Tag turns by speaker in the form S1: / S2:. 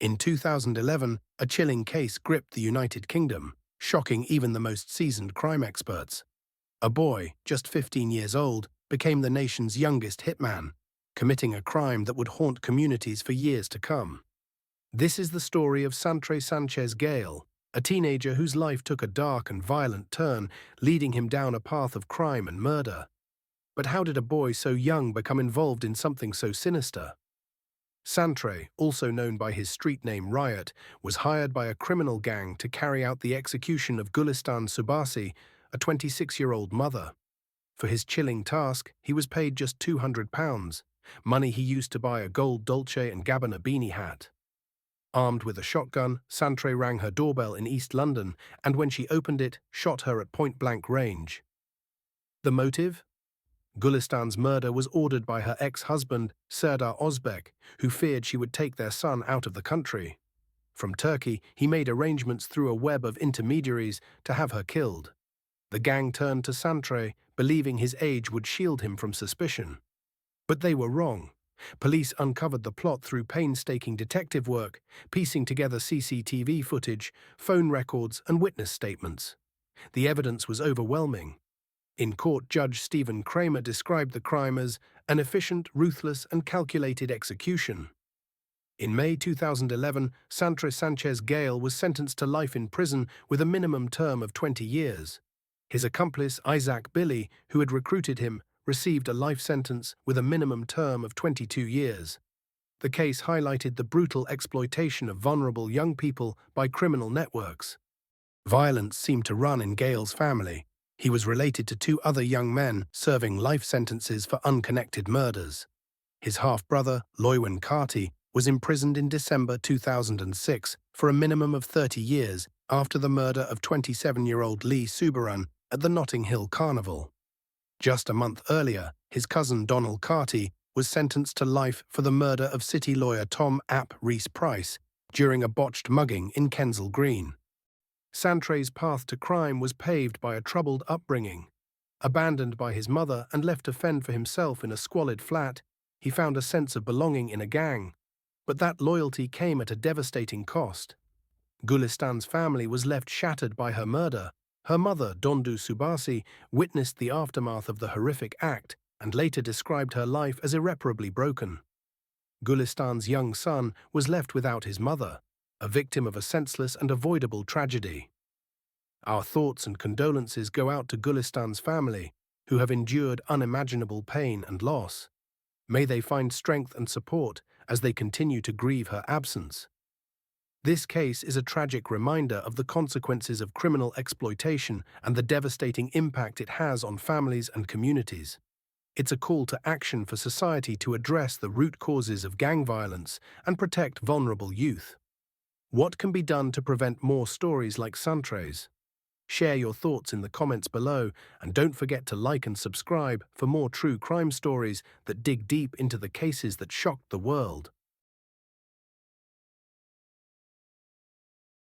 S1: In 2011, a chilling case gripped the United Kingdom, shocking even the most seasoned crime experts. A boy, just 15 years old, became the nation's youngest hitman, committing a crime that would haunt communities for years to come. This is the story of Santre Sanchez Gayle, a teenager whose life took a dark and violent turn, leading him down a path of crime and murder. But how did a boy so young become involved in something so sinister? Santre, also known by his street name Riot, was hired by a criminal gang to carry out the execution of Gulistan Subasi, a 26-year-old mother. For his chilling task, he was paid just £200, money he used to buy a gold Dolce & Gabbana beanie hat. Armed with a shotgun, Santre rang her doorbell in East London and when she opened it, shot her at point-blank range. The motive? Gulistan's murder was ordered by her ex-husband, Serdar Ozbek, who feared she would take their son out of the country. From Turkey, he made arrangements through a web of intermediaries to have her killed. The gang turned to Santre, believing his age would shield him from suspicion. But they were wrong. Police uncovered the plot through painstaking detective work, piecing together CCTV footage, phone records, and witness statements. The evidence was overwhelming. In court, Judge Stephen Kramer described the crime as an efficient, ruthless, and calculated execution. In May 2011, Santre Sanchez Gayle was sentenced to life in prison with a minimum term of 20 years. His accomplice, Isaac Billy, who had recruited him, received a life sentence with a minimum term of 22 years. The case highlighted the brutal exploitation of vulnerable young people by criminal networks. Violence seemed to run in Gayle's family. He was related to two other young men serving life sentences for unconnected murders. His half-brother, Loywin Carty, was imprisoned in December 2006 for a minimum of 30 years after the murder of 27-year-old Lee Subaran at the Notting Hill Carnival. Just a month earlier, his cousin Donald Carty was sentenced to life for the murder of city lawyer Tom Ap Rees-Price during a botched mugging in Kensal Green. Santre's path to crime was paved by a troubled upbringing. Abandoned by his mother and left to fend for himself in a squalid flat, he found a sense of belonging in a gang. But that loyalty came at a devastating cost. Gulistan's family was left shattered by her murder. Her mother, Dondu Subasi, witnessed the aftermath of the horrific act and later described her life as irreparably broken. Gulistan's young son was left without his mother, a victim of a senseless and avoidable tragedy. Our thoughts and condolences go out to Gulistan's family, who have endured unimaginable pain and loss. May they find strength and support as they continue to grieve her absence. This case is a tragic reminder of the consequences of criminal exploitation and the devastating impact it has on families and communities. It's a call to action for society to address the root causes of gang violence and protect vulnerable youth. What can be done to prevent more stories like Santre's? Share your thoughts in the comments below, and don't forget to like and subscribe for more true crime stories that dig deep into the cases that shocked the world.